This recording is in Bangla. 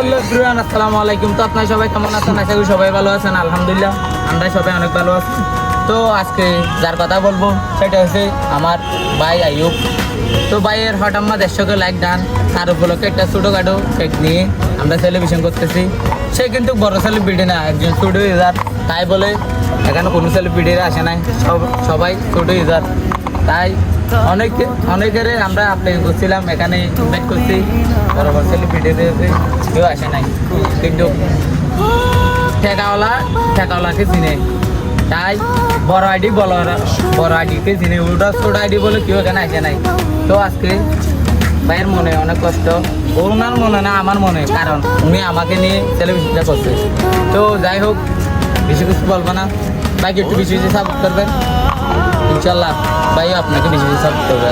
হ্যালো এভরিওয়ান, আসসালামু আলাইকুম। তো আপনারা সবাই কেমন আছেন? আশা করি সবাই ভালো আছেন। আলহামদুলিল্লাহ আমরা সবাই অনেক ভালো আছি। তো আজকে যার কথা বলবো সেটা হচ্ছে আমার ভাই আইয়ুব। তো ভাইয়ের হঠাৎ 150 লাইক ডান, তার উপলক্ষে একটা ছোটোখাটো কেক নিয়ে আমরা সেলিব্রেশন করতেছি। সে কিন্তু বড় সেলিব্রিটি না, একজন ছোটো ইউজার, তাই বলে এখানে কোনো সেলিব্রিটিরা আসে নাই, সবাই ছোটো ইউজার। তাই অনেকের আমরা অ্যাপ্লাই করছিলাম, এখানে ইনভাইট করছি, বড় বড় সেলিব্রিটিদের কেউ আসে নাই। কিন্তু ঠেকাওয়ালাকে চিনে, তাই বড় আইডিকে চিনে, ওটা ছোট আইডি বলে কেউ এখানে আসে নাই। তো আজকে ভাইয়ের মনে অনেক কষ্ট, ওনার মনে না আমার মনে, কারণ উনি আমাকে নিয়ে সেলিব্রেশনটা করছে। তো যাই হোক, বেশি কিছু বলবো না, ভাইকে একটু বেশি বেশি সাপোর্ট করবেন ইনশাল্লাহ। ভাই আপনাকে বেশি বেশি সাপোর্ট করবে।